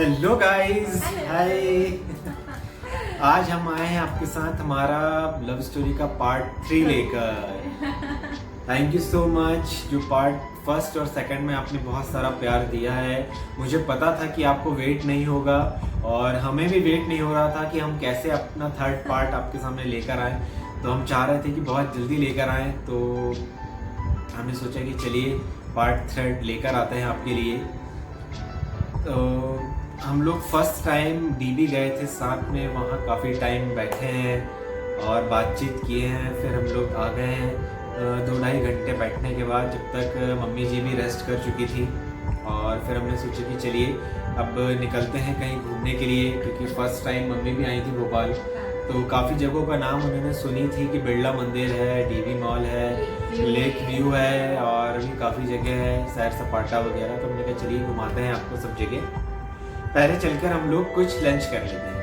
Hello guys, हाय। आज हम आए हैं आपके साथ हमारा लव स्टोरी का पार्ट 3 लेकर। थैंक यू सो मच जो पार्ट फर्स्ट और सेकंड में आपने बहुत सारा प्यार दिया है। मुझे पता था कि आपको वेट नहीं होगा और हमें भी वेट नहीं हो रहा था कि हम कैसे अपना थर्ड पार्ट आपके सामने लेकर आए। तो हम चाह रहे थे कि बहुत जल्दी लेकर आएँ, तो हमने सोचा कि चलिए पार्ट 3 लेकर आते हैं आपके लिए। तो हम लोग फर्स्ट टाइम डीबी गए थे साथ में, वहाँ काफ़ी टाइम बैठे हैं और बातचीत किए हैं। फिर हम लोग आ गए हैं 2-2.5 घंटे बैठने के बाद, जब तक मम्मी जी भी रेस्ट कर चुकी थी। और फिर हमने सोचा कि चलिए अब निकलते हैं कहीं घूमने के लिए, क्योंकि फर्स्ट टाइम मम्मी भी आई थी भोपाल। तो काफ़ी जगहों का नाम उन्होंने सुनी थी कि बिरला मंदिर है, डीबी मॉल है, लेक व्यू है और भी काफ़ी जगह है, सैर सपाटा वगैरह। तो हमने कहा चलिए घुमाते हैं आपको सब जगह। पहले चलकर हम लोग कुछ लंच कर लेते हैं।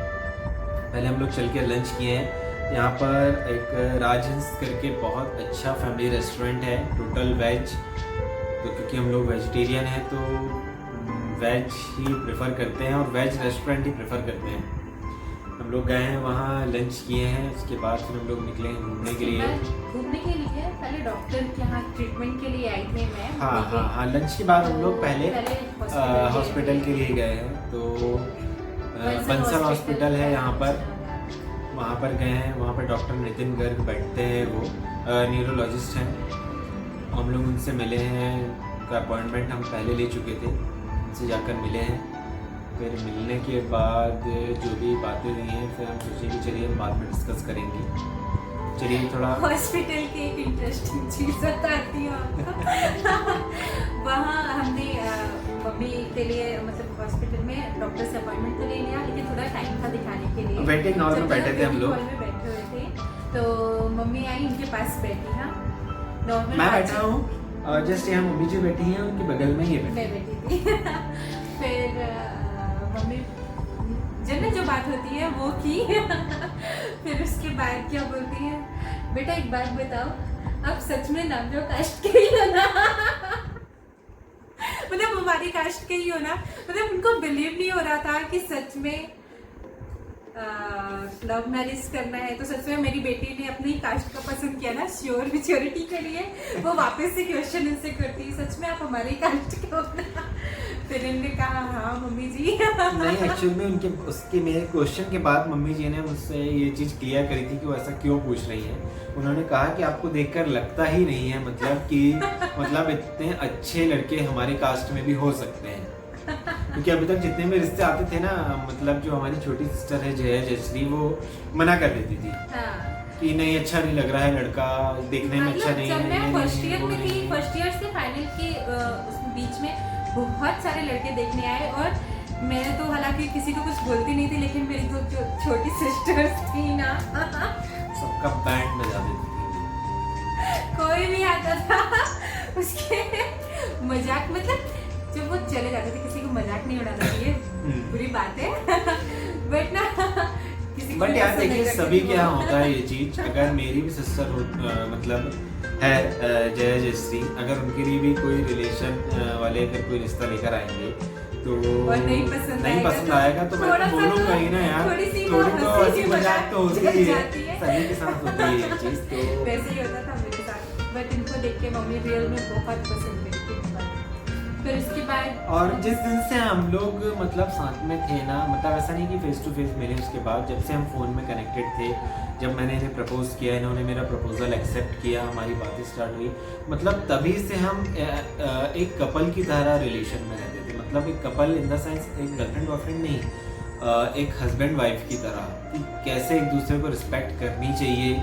पहले हम लोग चल के लंच किए हैं। यहाँ पर एक राजहंस करके बहुत अच्छा फैमिली रेस्टोरेंट है, टोटल वेज। तो क्योंकि हम लोग वेजिटेरियन हैं तो वेज ही प्रेफर करते हैं और वेज रेस्टोरेंट ही प्रेफर करते हैं। हम लोग गए हैं वहाँ, लंच किए हैं। उसके बाद फिर हम लोग निकले हैं घूमने के लिए। घूमने के लिए पहले डॉक्टर के यहाँ ट्रीटमेंट के लिए आई थी मैं। हाँ, लंच के बाद हम लोग पहले हॉस्पिटल के लिए गए हैं। तो बंसल हॉस्पिटल है यहाँ पर, वहाँ पर गए हैं। वहाँ पर डॉक्टर नितिन गर्ग बैठते हैं, वो न्यूरोलॉजिस्ट हैं। हम लोग उनसे मिले हैं, उनका अपॉइंटमेंट हम पहले ले चुके थे, उनसे जाकर मिले हैं। फिर मिलने के बाद जो भी बातें हुई हैं फिर हम सोचे कि चलिए हम बाद में डिस्कस करेंगे। चलिए थोड़ा हॉस्पिटल की एक इंटरेस्टिंग चीज़ बताती हूँ आपको। वहाँ हमने मम्मी के लिए मतलब हॉस्पिटल में डॉक्टर से अपॉइंटमेंट तो ले लिया, लेकिन थोड़ा टाइम था दिखाने के लिए। वेटिंग हॉल में बैठे थे हम लोग। में बैठे हुए थे तो मम्मी आई, उनके पास बैठी। हाँ, मैं बैठा हूँ और जस्ट यहाँ मम्मी जी बैठी हैं, उनके बगल में ही बैठी थी। फिर मम्मी जब जो बात होती है वो की। फिर उसके बाद क्या बोलती है, बेटा एक बात बताओ, आप सच में नामदेव कास्ट के ही हो ना? मतलब हमारी कास्ट के ही हो ना? मतलब उनको बिलीव नहीं हो रहा था कि सच में लव मैरिज करना है। तो सच में मेरी बेटी ने अपनी कास्ट का पसंद किया ना, श्योर मेच्योरिटी के लिए वो वापस से क्वेश्चन इनसे करती, सच में आप हमारी कास्ट के हो ना? फिर इन्होंने कहा हाँ मम्मी जी। नहीं, एक्चुअली में उनके उसके मेरे क्वेश्चन के बाद मम्मी जी ने मुझसे ये चीज़ क्लियर करी थी कि वो ऐसा क्यों पूछ रही हैं। उन्होंने कहा कि आपको देखकर लगता ही नहीं है मतलब इतने अच्छे लड़के हमारे कास्ट में भी हो सकते हैं। क्योंकि अभी तक जितने भी रिश्ते आते थे ना, मतलब जो हमारी छोटी सिस्टर है जयश्री, वो मना कर देती थी कि नहीं अच्छा नहीं लग रहा है लड़का, देखने में अच्छा नहीं है। जब मैं फर्स्ट ईयर में थी, फर्स्ट ईयर से फाइनल के बीच में बहुत सारे लड़के देखने आए और मैं तो हालांकि किसी को कुछ बोलती नहीं थी, लेकिन मेरी दो जो छोटी सिस्टर्स थी ना, सबका बैंड बजा देती थी। कोई भी आता था उसके मजाक, मतलब जब वो चले जाते थे, किसी को मजाक नहीं उड़ाना चाहिए, बुरी बात है। बट ना बट यार देखिए सभी के यहाँ होता है ये चीज। अगर मेरी भी सिस्टर हो मतलब है जयश्री, अगर उनके लिए भी कोई रिलेशन वाले अगर कोई रिश्ता लेकर आएंगे तो नहीं पसंद आएगा तो मैं बोलूँगा ही ना यार, थोड़ी तो हंसी मजाक तो होती ही है, सभी के साथ होती है ये चीज। तो वैसे ही होता था मेरे साथ, बट इनको देख के मम्मी रियल में बहुत पसंद करती थी। फिर उसके बाद और जिस दिन से हम लोग मतलब साथ में थे ना, मतलब ऐसा नहीं कि फेस टू फेस मिले, उसके बाद जब से हम फ़ोन में कनेक्टेड थे, जब मैंने इन्हें प्रपोज किया, इन्होंने मेरा प्रपोजल एक्सेप्ट किया, हमारी बातें स्टार्ट हुई, मतलब तभी से हम एक कपल की तरह रिलेशन में रहते थे। मतलब एक कपल इन द सेंस एक गर्लफ्रेंड बॉयफ्रेंड नहीं, एक हस्बैंड वाइफ की तरह, कि कैसे एक दूसरे को रिस्पेक्ट करनी चाहिए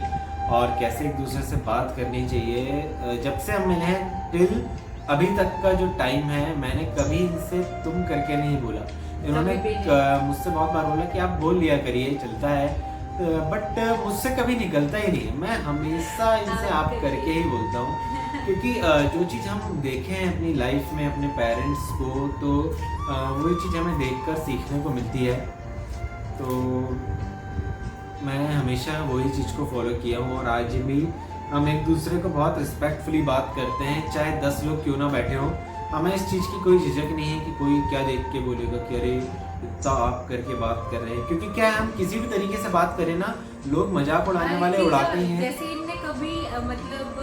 और कैसे एक दूसरे से बात करनी चाहिए। जब से हम मिले हैं टिल अभी तक का जो टाइम है, मैंने कभी इनसे तुम करके नहीं बोला। इन्होंने मुझसे बहुत बार बोला कि आप बोल लिया करिए, चलता है, बट मुझसे कभी निकलता ही नहीं है। मैं हमेशा इनसे आप करके ही बोलता हूँ, क्योंकि जो चीज़ हम देखे हैं अपनी लाइफ में अपने पेरेंट्स को, तो वही चीज़ हमें देखकर सीखने को मिलती है। तो मैं हमेशा वही चीज़ को फॉलो किया हूँ और आज भी हम एक दूसरे को बहुत रिस्पेक्टफुली बात करते हैं, चाहे 10 लोग क्यों ना बैठे हों, हमें इस चीज़ की कोई झिझक नहीं है कि कोई क्या देख के बोलेगा कि अरे इतना आप करके बात कर रहे हैं, क्योंकि क्या है, हम किसी भी तरीके से बात करें ना, लोग मजाक उड़ाने वाले उड़ाते ही हैं। जैसे इनने कभी मतलब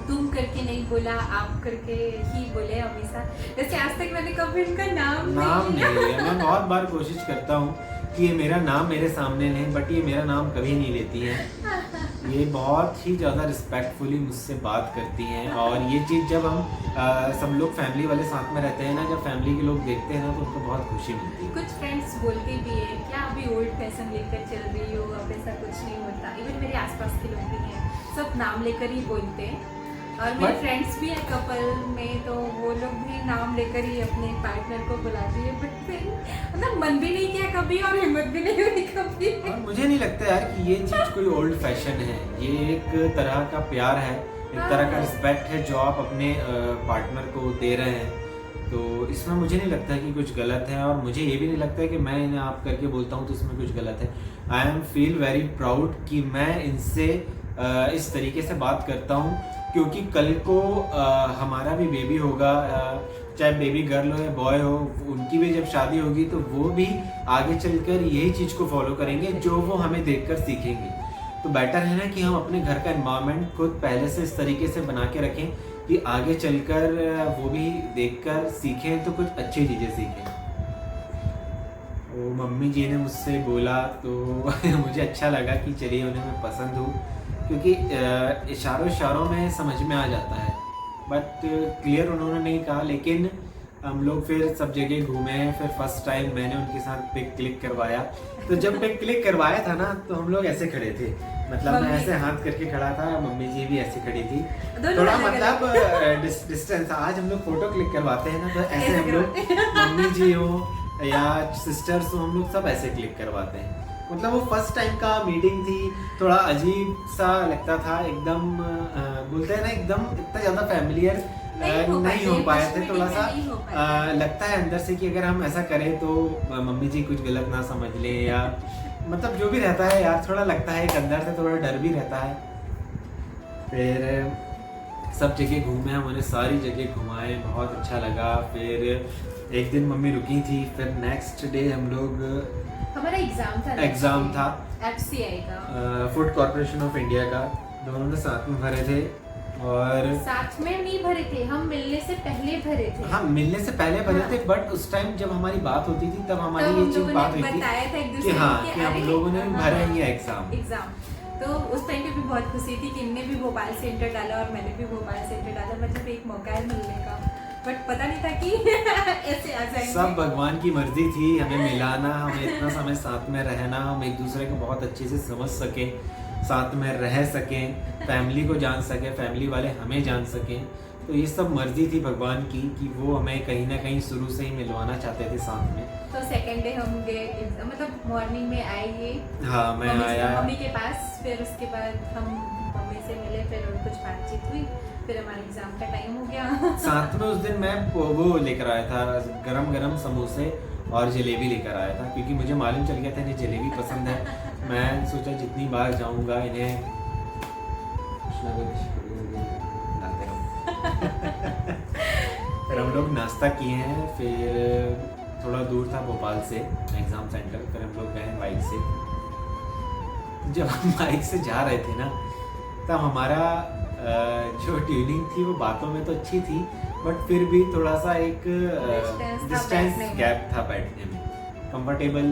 तुम करके नहीं बोला, आप करके ही बोले हमेशा। जैसे आज तक मैंने कभी इनका नाम नहीं लिया। मैं बहुत बार कोशिश करता हूँ कि ये मेरा नाम मेरे सामने लें, बट ये मेरा नाम कभी नहीं लेती हैं। ये बहुत ही ज़्यादा रिस्पेक्टफुली मुझसे बात करती हैं, और ये चीज़ जब हम सब लोग फैमिली वाले साथ में रहते हैं ना, जब फैमिली के लोग देखते हैं ना, तो उनको बहुत खुशी मिलती है। कुछ फ्रेंड्स बोलते भी है क्या अभी ओल्ड फैशन लेकर चल रही हो, अब ऐसा कुछ नहीं होता। इवन मेरे आसपास के लोग भी हैं, सब नाम लेकर ही बोलते हैं। और मेरे फ्रेंड्स भी है कपल में, तो वो लोग भी नाम लेकर ही अपने पार्टनर को बुलाती है, बट फिर मतलब मन भी नहीं किया कभी और हिम्मत भी नहीं हुई कभी। और मुझे नहीं लगता यार कि ये चीज़ कोई ओल्ड फैशन है, ये एक तरह का प्यार है, एक तरह का रिस्पेक्ट है जो आप अपने पार्टनर को दे रहे हैं। तो इसमें मुझे नहीं लगता कि कुछ गलत है, और मुझे ये भी नहीं लगता कि मैं इन्हें आप करके बोलता हूँ तो इसमें कुछ गलत है। I am feel very proud कि मैं इनसे इस तरीके से बात करता हूँ, क्योंकि कल को हमारा भी बेबी होगा, चाहे बेबी गर्ल हो या बॉय हो, उनकी भी जब शादी होगी तो वो भी आगे चलकर यही चीज़ को फॉलो करेंगे जो वो हमें देखकर सीखेंगे। तो बेटर है ना कि हम अपने घर का एनवायरनमेंट खुद पहले से इस तरीके से बना के रखें कि आगे चलकर वो भी देखकर सीखें, तो कुछ अच्छी चीज़ें सीखें। वो मम्मी जी ने मुझसे बोला तो मुझे अच्छा लगा कि चलिए उन्हें मैं पसंद हूँ, क्योंकि इशारों में समझ में आ जाता है, बट क्लियर उन्होंने नहीं कहा। लेकिन हम लोग फिर सब जगह घूमे, फिर फर्स्ट टाइम मैंने उनके साथ पिक क्लिक करवाया। तो जब पिक क्लिक करवाया था ना, तो हम लोग ऐसे खड़े थे, मतलब मैं ऐसे हाथ करके खड़ा था, मम्मी जी भी ऐसे खड़ी थी, थोड़ा मतलब डिस्टेंस। आज हम लोग फोटो क्लिक करवाते हैं ना, तो ऐसे हम लोग मम्मी जी हो या सिस्टर्स हो, हम लोग सब ऐसे क्लिक करवाते हैं। मतलब वो फर्स्ट टाइम का मीटिंग थी, थोड़ा अजीब सा लगता था, एकदम बोलते हैं ना, एकदम इतना ज़्यादा फैमिलियर नहीं हो पाए थे। थोड़ा सा लगता है अंदर से कि अगर हम ऐसा करें तो मम्मी जी कुछ गलत ना समझ लें, या मतलब जो भी रहता है यार, थोड़ा लगता है, एक अंदर से थोड़ा डर भी रहता है। फिर सब जगह घूमे, हम उन्हें सारी जगह घुमाए, बहुत अच्छा लगा। फिर एक दिन मम्मी रुकी थी, फिर नेक्स्ट डे हम लोग, हमारा एग्जाम था FCI का, फूड कॉर्पोरेशन ऑफ इंडिया का, दोनों ने साथ में भरे थे। और साथ में नहीं भरे थे, हम मिलने से पहले भरे थे। हाँ, मिलने से पहले भरे थे, बट उस टाइम जब हमारी बात होती थी तब हमारी ये चीज बात हुई थी कि हाँ, कि हम लोगों ने भरा ही है एग्जाम। तो उस टाइम पे भी बहुत खुशी थी कि इनने भी भोपाल से इंटर डाला और मैंने भी भोपाल से इंटर डाला, मतलब एक मौका है मिलने का, बट पता नहीं था कि ऐसे आ जाएंगे। सब भगवान की मर्जी थी, हमें मिलाना, हमें इतना समय साथ में रहना, हम एक दूसरे को बहुत अच्छे से समझ सकें, साथ में रह सकें, फैमिली को जान सकें, फैमिली वाले हमें जान सकें। तो ये सब मर्जी थी भगवान की कि वो हमें कहीं ना कहीं शुरू से ही मिलवाना चाहते थे साथ में। तो सेकंड डे हम गए, मतलब मॉर्निंग में आए ये, हाँ मैं आया मम्मी के पास, फिर उसके बाद हम मम्मी से मिले, फिर कुछ बातचीत हुई, फिर हमारा एग्जाम का टाइम हो गया। साथ में उस दिन मैं वो लेकर आया था, गरम समोसे और जलेबी लेकर आया था, क्योंकि मुझे मालूम चल गया था इन्हें जलेबी पसंद है। मैं सोचा जितनी बार जाऊंगा इन्हें कुछ ना कुछ लाते रहूं। फिर हम लोग नाश्ता किए हैं, फिर थोड़ा दूर था भोपाल से एग्जाम सेंटर, फिर हम लोग गए बाइक से। जब हम बाइक से जा रहे थे ना, तब हमारा जो ट्यूनिंग थी वो बातों में तो अच्छी थी, बट फिर भी थोड़ा सा एक डिस्टेंस गैप था बैठने में, कंफर्टेबल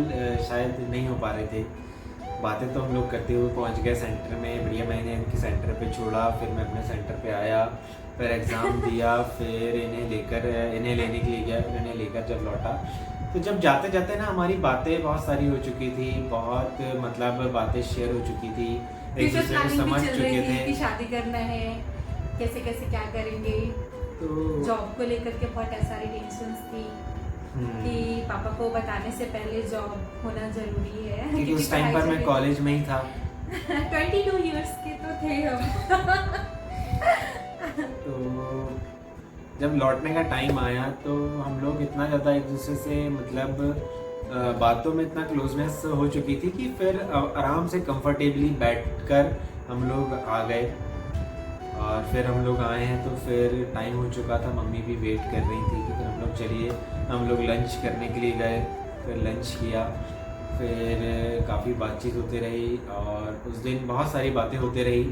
शायद नहीं हो पा रहे थे। बातें तो हम लोग करते हुए पहुंच गए सेंटर में, बढ़िया मैंने इनके सेंटर पे छोड़ा, फिर मैं अपने सेंटर पे आया, फिर एग्ज़ाम दिया, फिर इन्हें लेने के लिए गया, फिर इन्हें लेकर जब लौटा, तो जब जाते जाते ना हमारी बातें बहुत सारी हो चुकी थी, बहुत मतलब बातें शेयर हो चुकी थी, एक दूसरे को समझ चुके थे कि शादी करना है, कैसे कैसे क्या करेंगे, तो जॉब को लेकर के बहुत सारी टेंशन्स थी कि पापा को बताने से पहले जॉब होना जरूरी है, क्योंकि उस टाइम पर मैं कॉलेज में ही था। 22 इयर्स के तो थे हम। तो जब लौटने का टाइम आया तो हम लोग इतना ज़्यादा एक दूसरे से मतलब बातों में इतना क्लोजनेस हो चुकी थी कि फिर आराम से कंफर्टेबली बैठकर हम लोग आ गए। और फिर हम लोग आए हैं तो फिर टाइम हो चुका था, मम्मी भी वेट कर रही थी कि फिर हम लोग चलिए, हम लोग लंच करने के लिए गए। फिर लंच किया, फिर काफ़ी बातचीत होती रही और उस दिन बहुत सारी बातें होती रही।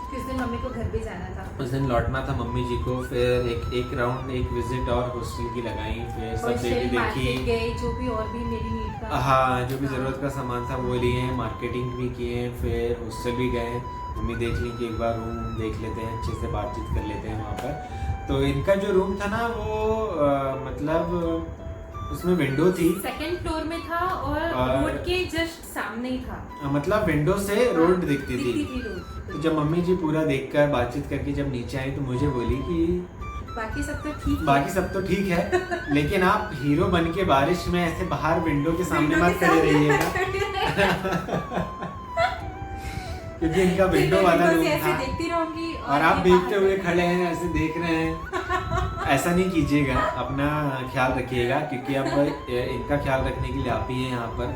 उस दिन मम्मी को घर भी जाना था, उस दिन लौटना था मम्मी जी को। फिर एक राउंड एक विजिट और हॉस्टल की लगाई, फिर सब देखी गए, जो भी और भी मेरी नीड का, हाँ जो भी ज़रूरत का सामान था वो लिए, मार्केटिंग भी किए, फिर हॉस्टल भी गए। मम्मी देख ली कि एक बार रूम देख लेते हैं, अच्छे से बातचीत कर लेते हैं वहाँ पर। तो इनका जो रूम था ना वो मतलब उसमें विंडो थी, सेकंड फ्लोर में था और रोड के जस्ट सामने ही था, मतलब विंडो से रोड दिखती थी। रोड। तो जब मम्मी जी पूरा देखकर बातचीत करके जब नीचे आई तो मुझे बोली कि बाकी सब तो ठीक है, बाकी सब तो ठीक है लेकिन आप हीरो बन के बारिश में ऐसे बाहर विंडो के सामने मत खड़े रहिएगा क्योंकि इनका विंडो वाला रूम था देखती रहूंगी और आप देखते हुए खड़े हैं, ऐसे देख रहे हैं। ऐसा नहीं कीजिएगा, अपना ख्याल रखिएगा क्योंकि अब इनका ख्याल रखने के लिए आप ही हैं यहाँ पर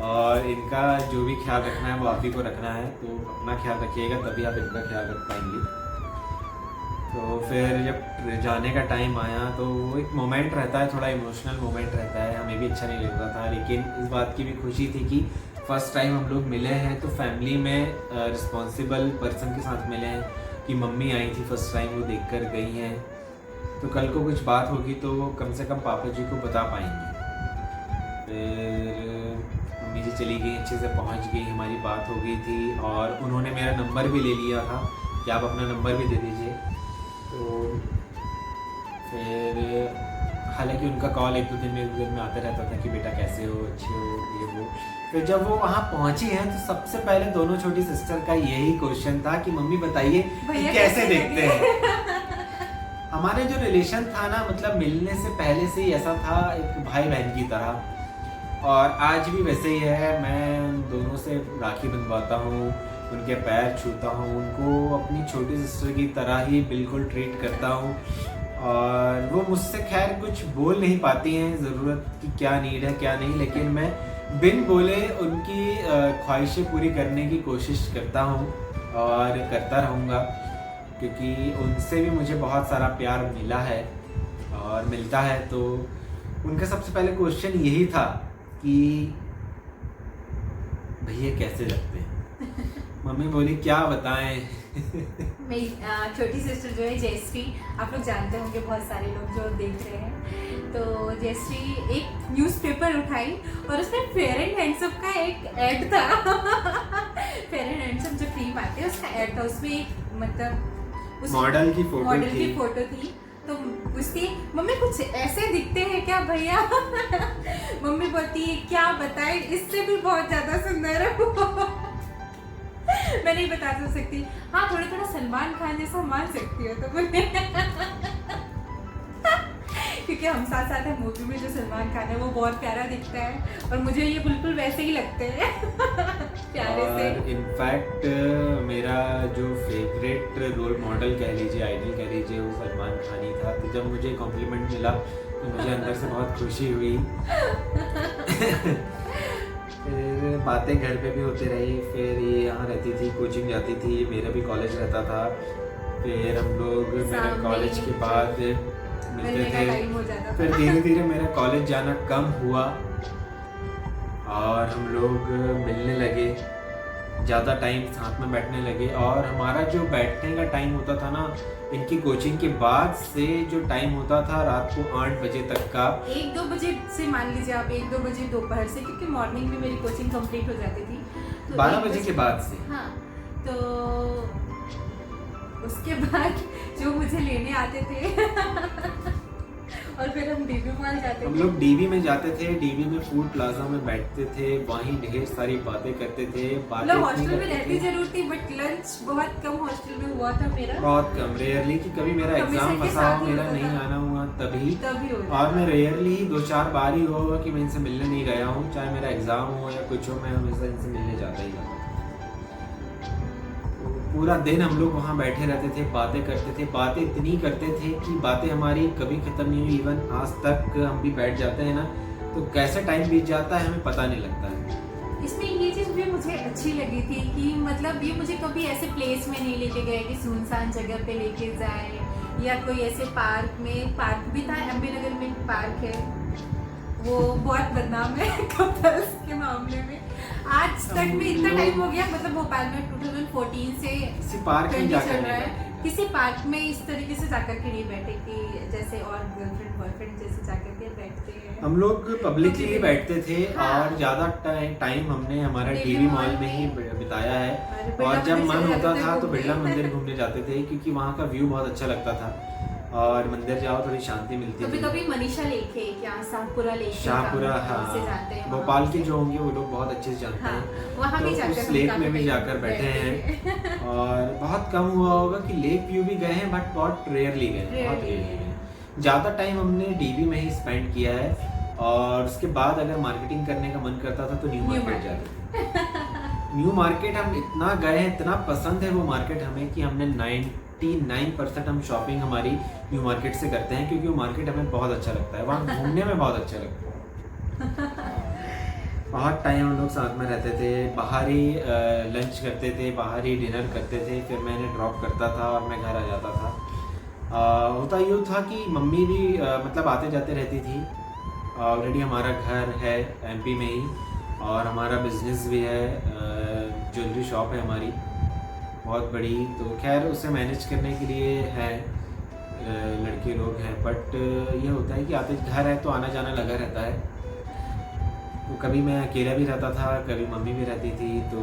और इनका जो भी ख्याल रखना है वो आप ही को रखना है। तो अपना ख्याल रखिएगा तभी आप इनका ख्याल रख पाएंगे। तो फिर जब जाने का टाइम आया तो वो एक मोमेंट रहता है, थोड़ा इमोशनल मोमेंट रहता है, हमें भी अच्छा नहीं लग रहा था, लेकिन इस बात की भी खुशी थी कि फर्स्ट टाइम हम लोग मिले हैं तो फैमिली में रिस्पॉन्सिबल पर्सन के साथ मिले हैं। कि मम्मी आई थी फर्स्ट टाइम, वो देख कर गई हैं, तो कल को कुछ बात होगी तो कम से कम पापा जी को बता पाएंगे। फिर मम्मी जी चली गई, अच्छे से पहुंच गई, हमारी बात हो गई थी और उन्होंने मेरा नंबर भी ले लिया था कि आप अपना नंबर भी दे दीजिए। तो फिर हालांकि उनका कॉल एक दो दिन में आता रहता था कि बेटा कैसे हो, अच्छे हो, ये वो। फिर जब वो वहाँ पहुंची हैं तो सबसे पहले दोनों छोटी सिस्टर का यही क्वेश्चन था कि मम्मी बताइए कैसे देखते हैं। हमारे जो रिलेशन था ना, मतलब मिलने से पहले से ही ऐसा था, एक भाई बहन की तरह, और आज भी वैसे ही है। मैं दोनों से राखी बंधवाता हूँ, उनके पैर छूता हूँ, उनको अपनी छोटी सिस्टर की तरह ही बिल्कुल ट्रीट करता हूँ। और वो मुझसे खैर कुछ बोल नहीं पाती हैं ज़रूरत की क्या नीड है क्या नहीं, लेकिन मैं बिन बोले उनकी ख्वाहिशें पूरी करने की कोशिश करता हूँ और करता रहूँगा, क्योंकि उनसे भी मुझे बहुत सारा प्यार मिला है और मिलता है। तो उनका सबसे पहले क्वेश्चन यही था कि भैया कैसे लगते हैं। मम्मी बोली क्या बताएं। मेरी छोटी सिस्टर जो है जयश्री, आप लोग जानते होंगे, बहुत सारे लोग जो देख रहे हैं। तो जयश्री एक न्यूज़पेपर उठाई और उसमें फेयर एंड हैंडसम का एक ऐड था। फेयर एंड हैंडसम जो क्रीम आती है उसका ऐड था, उसमें एक मतलब मॉडल की फोटो थी। तो उसकी मम्मी कुछ ऐसे दिखते हैं क्या भैया। मम्मी बोलती है क्या बताए, इससे भी बहुत ज्यादा सुंदर है। मैं नहीं बता सकती, हाँ थोड़ा सलमान खान जैसा मान सकती हो तो मैं। क्योंकि हम साथ साथ है मूवी में, जो सलमान खान है वो बहुत प्यारा दिखता है और मुझे ये बिल्कुल वैसे ही लगते हैं। प्यारे से। इनफैक्ट मेरा जो फेवरेट रोल मॉडल कह लीजिए, आइडल कह लीजिए, वो सलमान खान ही था। तो जब मुझे कॉम्प्लीमेंट मिला तो मुझे अंदर से बहुत खुशी हुई। फिर बातें घर पे भी होती रही। फिर ये यहाँ रहती थी, कोचिंग जाती थी, मेरा भी कॉलेज रहता था। फिर हम लोग मेरे कॉलेज के बाद मिलते थे। फिर धीरे धीरे मेरा कॉलेज जाना कम हुआ और हम लोग मिलने लगे, ज़्यादा टाइम साथ में बैठने लगे। और हमारा जो बैठने का टाइम होता था ना, इनकी कोचिंग के बाद से जो टाइम होता था रात को 8 बजे तक का, 1-2 बजे से मान लीजिए आप, 1-2 बजे दोपहर से, क्योंकि मॉर्निंग में मेरी कोचिंग कंप्लीट हो जाती थी। तो 12 बजे के बाद से। हाँ, तो उसके बाद जो मुझे लेने आते थे और फिर हम डीवी मॉल जाते थे। हम लोग डीवी में जाते थे, डीवी में फूड प्लाजा में बैठते थे, वहीं ढेर सारी बातें करते थे। मतलब हॉस्टल में रहती जरूर थी, बट लंच बहुत कम हॉस्टल में हुआ था मेरा, बहुत कम, रेयरली कि कभी मेरा एग्जाम फंसा हो, मेरा नहीं आना हुआ तभी और मैं रेयरली 2-4 बार ही हुआ कि मैं इनसे मिलने नहीं गया हूँ, चाहे मेरा एग्जाम हो या कुछ हो, मैं हमेशा इनसे मिलने जाता ही था। पूरा दिन हम लोग वहाँ बैठे रहते थे, बातें करते थे, बातें इतनी करते थे कि बातें हमारी कभी खत्म नहीं हुई। इवन आज तक हम भी बैठ जाते हैं ना तो कैसे टाइम बीत जाता है हमें पता नहीं लगता है। इसमें ये चीज़ भी मुझे अच्छी लगी थी कि मतलब ये मुझे कभी ऐसे प्लेस में नहीं लेके गए कि सुनसान जगह पे लेके जाए, या कोई ऐसे पार्क भी था, एमपी नगर में एक पार्क है, वो बहुत बदनाम है कपल्स के मामले में। आज तक में इतना टाइम हो गया, मतलब भोपाल में 2014 से किसी पार्क में जाकर चल रहा नहीं है, बैठे। किसी पार्क में इस तरीके से जाकर के नहीं बैठे कि जैसे और गर्लफ्रेंड बॉयफ्रेंड जैसे जाकर के बैठते हैं। हम लोग पब्लिकली बैठते थे हाँ। और ज्यादा टाइम हमने हमारा DV डीवी मॉल मॉल में ही में बिताया है। और बिरला और जब मंदिर मन चले होता जाते थे था तो घूमने। बिरला मंदिर घूमने जाते थे, क्योंकि वहाँ का व्यू बहुत अच्छा लगता था और मंदिर जाओ थोड़ी शांति मिलती कभी थी। कभी मनीषा लेके क्या शाहपुरा लेके शाहपुरा, से जाते हैं हाँ, वहाँ। भोपाल के जो होंगे वो लोग बहुत अच्छे से जानते हाँ, हैं। वहाँ भी तो जाकर उस हम लेक काफी में भी टाइम जाकर बैठे हैं हैं। और बहुत कम हुआ होगा कि लेक व्यू भी गए हैं, बट बहुत रेयरली गए हैं, बहुत Rarely रेयरली गए। गए। ज़्यादा टाइम हमने डीवी में ही स्पेंड किया है और उसके बाद अगर मार्केटिंग करने का मन करता था तो न्यू मार्केट जाते। न्यू मार्केट हम इतना गए हैं, इतना पसंद है वो मार्केट हमें कि हमने 99% हम शॉपिंग हमारी न्यू मार्केट से करते हैं, क्योंकि वो मार्केट हमें बहुत अच्छा लगता है, वहाँ घूमने में बहुत अच्छा लगता है। बहुत टाइम हम लोग साथ में रहते थे, बाहर ही लंच करते थे, बाहर ही डिनर करते थे, फिर मैं इन्हें ड्रॉप करता था और मैं घर आ जाता था। होता यूँ था कि मम्मी भी मतलब आते जाते रहती थी। ऑलरेडी हमारा घर है एमपी में ही और हमारा बिजनेस भी है, ज्वेलरी शॉप है हमारी बहुत बड़ी, तो खैर उसे मैनेज करने के लिए है लड़के लोग हैं, बट ये होता है कि आते घर है तो आना जाना लगा रहता है। तो कभी मैं अकेला भी रहता था, कभी मम्मी भी रहती थी, तो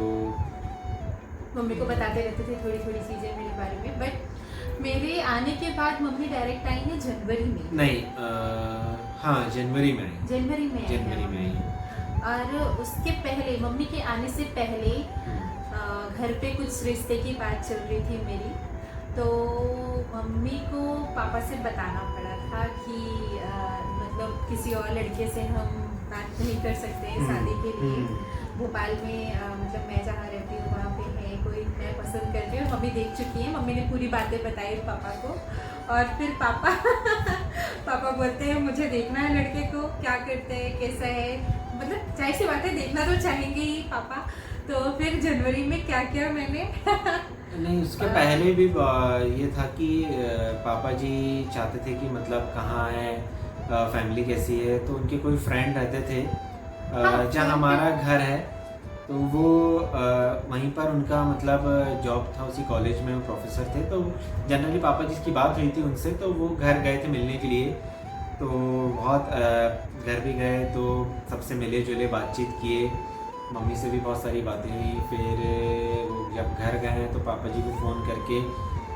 मम्मी को बताते रहते थे थोड़ी थोड़ी चीजें मेरे बारे में। बट मेरे आने के बाद मम्मी डायरेक्ट आई है जनवरी में। नहीं हाँ जनवरी में आई। जनवरी में आई जनवरी है में आई। मम्मी। और उसके पहले, मम्मी के आने से पहले घर पे कुछ रिश्ते की बात चल रही थी मेरी, तो मम्मी को पापा से बताना पड़ा था कि मतलब किसी और लड़के से हम बात नहीं कर सकते शादी के लिए। भोपाल में मतलब मैं जहाँ रहती हूँ वहाँ पे है कोई मैं पसंद करती हूँ, मम्मी देख चुकी है। मम्मी ने पूरी बातें बताई पापा को और फिर पापा पापा बोलते हैं मुझे देखना है लड़के को, क्या करते हैं, कैसा है, मतलब जाहिर सी बात है देखना तो चाहेंगे ही पापा। तो फिर जनवरी में क्या क्या मैंने नहीं उसके पहले भी ये था कि पापा जी चाहते थे कि मतलब कहाँ है, फैमिली कैसी है, तो उनके कोई फ्रेंड रहते थे जहाँ हमारा घर है, तो वो वहीं पर उनका मतलब जॉब था, उसी कॉलेज में वो प्रोफेसर थे। तो जनरली पापा जी की बात हुई थी उनसे, तो वो घर गए थे मिलने के लिए। तो बहुत घर भी गए तो सबसे मिले जुले, बातचीत किए, मम्मी से भी बहुत सारी बातें हुई। फिर वो जब घर गए तो पापा जी को फ़ोन करके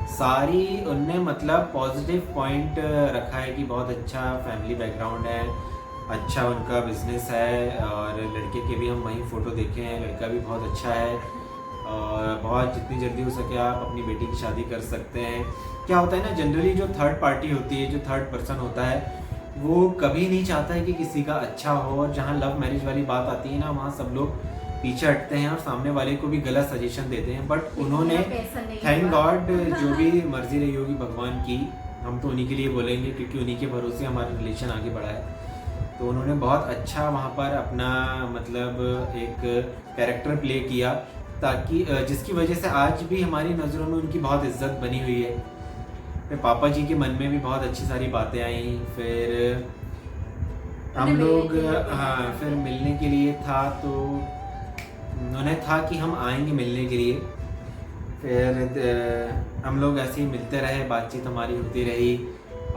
सारी उनने मतलब पॉजिटिव पॉइंट रखा है कि बहुत अच्छा फैमिली बैकग्राउंड है, अच्छा उनका बिजनेस है, और लड़के के भी हम वहीं फ़ोटो देखे हैं, लड़का भी बहुत अच्छा है और बहुत जितनी जल्दी हो सके आप अपनी बेटी की शादी कर सकते हैं। क्या होता है ना, जनरली जो थर्ड पार्टी होती है, जो थर्ड पर्सन होता है, वो कभी नहीं चाहता है कि किसी का अच्छा हो, और जहाँ लव मैरिज वाली बात आती है ना, वहाँ सब लोग पीछे हटते हैं और सामने वाले को भी गलत सजेशन देते हैं। बट उन्होंने थैंक गॉड जो भी मर्जी रही होगी भगवान की, हम तो उन्हीं के लिए बोलेंगे क्योंकि उन्हीं के भरोसे हमारा रिलेशन आगे बढ़ा है। तो उन्होंने बहुत अच्छा वहाँ पर अपना मतलब एक कैरेक्टर प्ले किया, ताकि जिसकी वजह से आज भी हमारी नज़रों में उनकी बहुत इज्जत बनी हुई है। फिर पापा जी के मन में भी बहुत अच्छी सारी बातें आई। फिर हम लोग हाँ फिर मिलने के लिए था, तो उन्हें था कि हम आएंगे मिलने के लिए। फिर हम लोग ऐसे ही मिलते रहे, बातचीत हमारी होती रही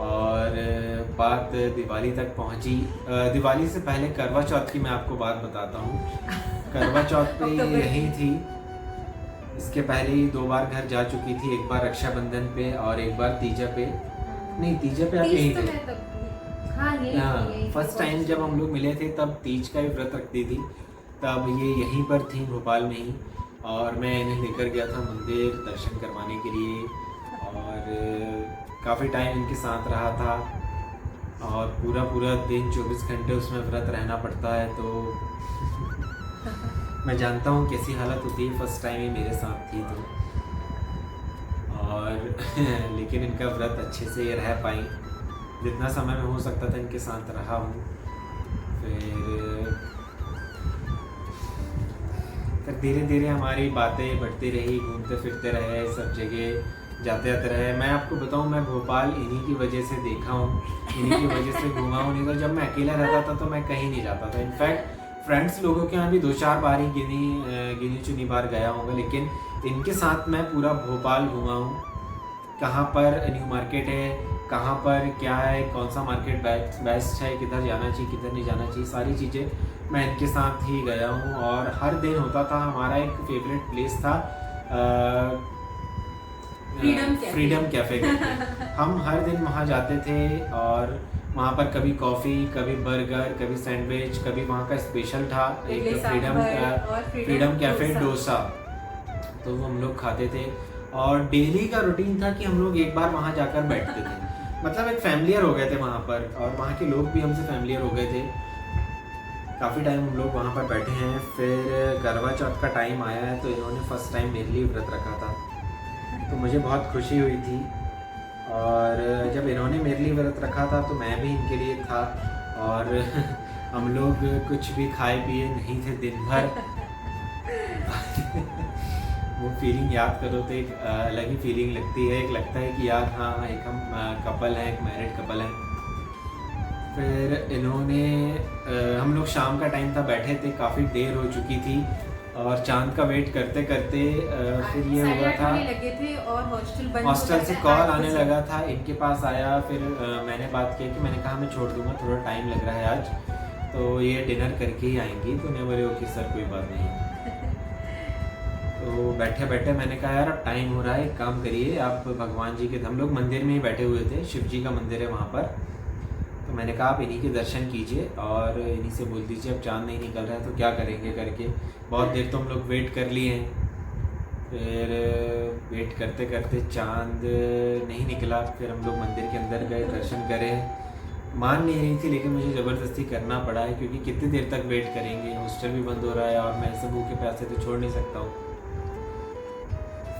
और बात दिवाली तक पहुंची। दिवाली से पहले करवा चौथ की मैं आपको बात बताता हूँ। करवा चौथ पे यही थी, इसके पहले ही 2 बार घर जा चुकी थी, एक बार रक्षाबंधन पे और एक बार तीजा पे। नहीं तीजा पे आप यहीं थे। हाँ फर्स्ट टाइम जब हम लोग मिले थे तब तीज का ही व्रत रखती थी, तब ये यहीं पर थी भोपाल में ही, और मैं इन्हें लेकर गया था मंदिर दर्शन करवाने के लिए और काफ़ी टाइम इनके साथ रहा था। और पूरा दिन 24 घंटे उसमें व्रत रहना पड़ता है, तो मैं जानता हूँ कैसी हालत होती है, फर्स्ट टाइम ही मेरे साथ थी तो। और लेकिन इनका व्रत अच्छे से रह पाई, जितना समय में हो सकता था इनके साथ रहा हूँ। फिर धीरे धीरे हमारी बातें बढ़ती रही, घूमते फिरते रहे, सब जगह जाते आते रहे। मैं आपको बताऊं, मैं भोपाल इन्हीं की वजह से देखा हूँ, इन्हीं की वजह से घूमा हूँ। नहीं तो जब मैं अकेला रहता था तो मैं कहीं नहीं जाता था। इनफैक्ट फ्रेंड्स लोगों के यहाँ भी 2-4 बार ही गिनी चुनी बार गया हूँ, लेकिन इनके साथ मैं पूरा भोपाल घूमा हूँ। कहाँ पर न्यू मार्केट है, कहाँ पर क्या है, कौन सा मार्केट बेस्ट है, किधर जाना चाहिए किधर नहीं जाना चाहिए, सारी चीज़ें मैं इनके साथ ही गया हूँ। और हर दिन होता था, हमारा एक फेवरेट प्लेस था फ्रीडम कैफे करके। हम हर दिन वहाँ जाते थे और वहाँ पर कभी कॉफ़ी, कभी बर्गर, कभी सैंडविच, कभी वहाँ का स्पेशल था एक फ्रीडम कैफे डोसा, तो वो हम लोग खाते थे। और डेली का रूटीन था कि हम लोग एक बार वहाँ जाकर बैठते थे, मतलब एक फैमिलियर हो गए थे वहाँ पर, और वहाँ के लोग भी हमसे फैमिलियर हो गए थे। काफ़ी टाइम हम लोग वहाँ पर बैठे हैं। फिर करवा चौथ का टाइम आया है, तो इन्होंने फर्स्ट टाइम मेरे लिए व्रत रखा था, तो मुझे बहुत खुशी हुई थी। और जब इन्होंने मेरे लिए व्रत रखा था तो मैं भी इनके लिए था, और हम लोग कुछ भी खाए पिए नहीं थे दिन भर। वो फीलिंग याद करो तो एक अलग ही फीलिंग लगती है। एक लगता है कि यार हाँ, एक हम कपल हैं, एक मैरिड कपल हैं। फिर इन्होंने हम लोग शाम का टाइम था, बैठे थे, काफ़ी देर हो चुकी थी और चांद का वेट करते करते फिर ये हुआ था, लगे थे और हॉस्टल से कॉल आने लगा था, इनके पास आया। फिर मैंने बात की कि मैंने कहा मैं छोड़ दूंगा, थोड़ा टाइम लग रहा है आज, तो ये डिनर करके ही आएंगी। तो उन्हें बोले ओके सर, कोई बात नहीं। तो बैठे बैठे मैंने कहा यार अब टाइम हो रहा है, एक काम करिए आप भगवान जी के, हम लोग मंदिर में ही बैठे हुए थे, शिव जी का मंदिर है वहाँ पर, तो मैंने कहा आप इन्हीं के दर्शन कीजिए और इन्हीं से बोल दीजिए अब चाँद नहीं निकल रहा है तो क्या करेंगे करके। बहुत देर तो हम लोग वेट कर लिए हैं। फिर वेट करते करते चाँद नहीं निकला। फिर हम लोग मंदिर के अंदर गए, दर्शन करे। मान नहीं रही थी लेकिन मुझे ज़बरदस्ती करना पड़ा है, क्योंकि कितनी देर तक वेट करेंगे, हॉस्टल भी बंद हो रहा है और मैं ऐसे भूखे प्यासे तो छोड़ नहीं सकता हूँ।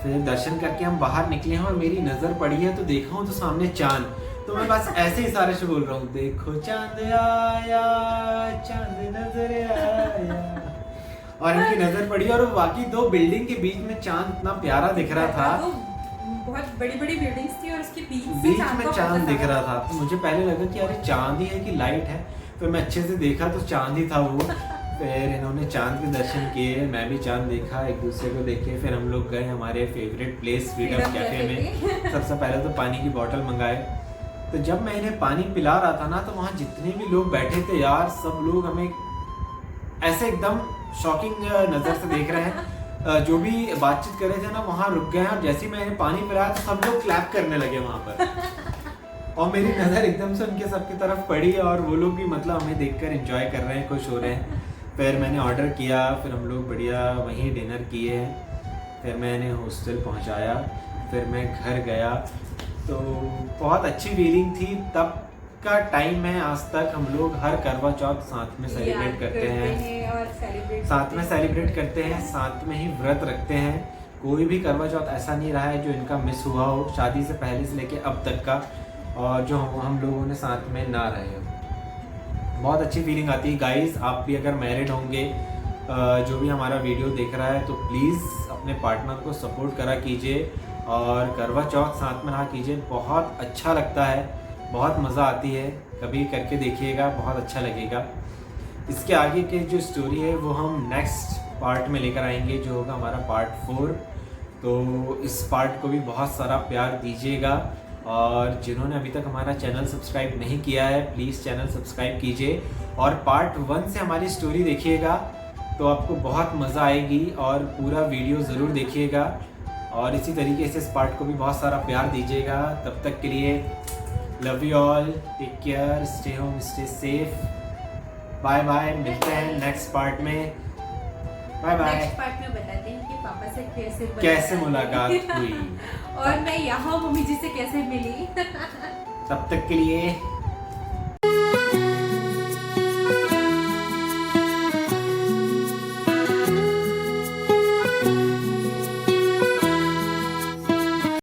फिर दर्शन करके हम बाहर निकले हैं और मेरी नज़र पड़ी है तो देखा हूँ तो सामने चाँद, तो मैं बस ऐसे इशारे से बोल रहा हूँ, देखो चाँद आया, चाँद नजर आया। और इनकी नज़र पड़ी और वाकई 2 बिल्डिंग के बीच में चाँद इतना प्यारा दिख रहा था। बहुत बड़ी बड़ी बिल्डिंग्स थी और उसके बीच में चाँद दिख रहा था। तो मुझे पहले लगा कि अरे चाँद ही है कि लाइट है, फिर मैं अच्छे से देखा तो चाँद ही था वो। फिर इन्होंने चाँद के दर्शन किए, मैं भी चाँद देखा, एक दूसरे को देखे। फिर हम लोग गए हमारे फेवरेट प्लेस फ्रीडम कैफे में। सबसे पहले तो पानी की बोतल मंगाए। तो जब मैं इन्हें पानी पिला रहा था ना, तो वहाँ जितने भी लोग बैठे थे यार, सब लोग हमें ऐसे एकदम शॉकिंग नज़र से देख रहे हैं। जो भी बातचीत कर रहे थे ना, वहाँ रुक गए और जैसे ही मैंने पानी पिलाया तो सब लोग क्लैप करने लगे वहाँ पर। और मेरी नज़र एकदम से उनके सबकी तरफ पड़ी और वो लोग भी मतलब हमें देखकर एंजॉय कर रहे हैं, खुश हो रहे हैं। फिर मैंने ऑर्डर किया, फिर हम लोग बढ़िया वहीं डिनर किए। फिर मैंने हॉस्टल पहुँचाया, फिर मैं घर गया। तो बहुत अच्छी फीलिंग थी। तब का टाइम है, आज तक हम लोग हर करवा चौथ साथ में सेलिब्रेट करते हैं और साथ में सेलिब्रेट करते हैं, साथ में ही व्रत रखते हैं। कोई भी करवा चौथ ऐसा नहीं रहा है जो इनका मिस हुआ हो, शादी से पहले से लेके अब तक का, और जो हम लोगों ने साथ में ना रहे हो। बहुत अच्छी फीलिंग आती है। गाइस, आप भी अगर मैरिड होंगे, जो भी हमारा वीडियो देख रहा है, तो प्लीज़ अपने पार्टनर को सपोर्ट करा कीजिए और करवा चौथ साथ में रहा कीजिए। बहुत अच्छा लगता है, बहुत मज़ा आती है। कभी करके देखिएगा, बहुत अच्छा लगेगा। इसके आगे के जो स्टोरी है वो हम नेक्स्ट पार्ट में लेकर आएंगे, जो होगा हमारा पार्ट 4। तो इस पार्ट को भी बहुत सारा प्यार दीजिएगा। और जिन्होंने अभी तक हमारा चैनल सब्सक्राइब नहीं किया है, प्लीज़ चैनल सब्सक्राइब कीजिए और पार्ट 1 से हमारी स्टोरी देखिएगा, तो आपको बहुत मज़ा आएगी। और पूरा वीडियो ज़रूर देखिएगा और इसी तरीके से इस पार्ट को भी बहुत सारा प्यार दीजिएगा। तब तक के लिए love you all, take care, stay home, stay safe, bye bye. मिलते हैं नेक्स्ट पार्ट में। Bye bye. नेक्स्ट पार्ट में बताते हैं कि पापा से कैसे मुलाकात हुई और मैं यहाँ मम्मी जी से कैसे मिली। तब तक के लिए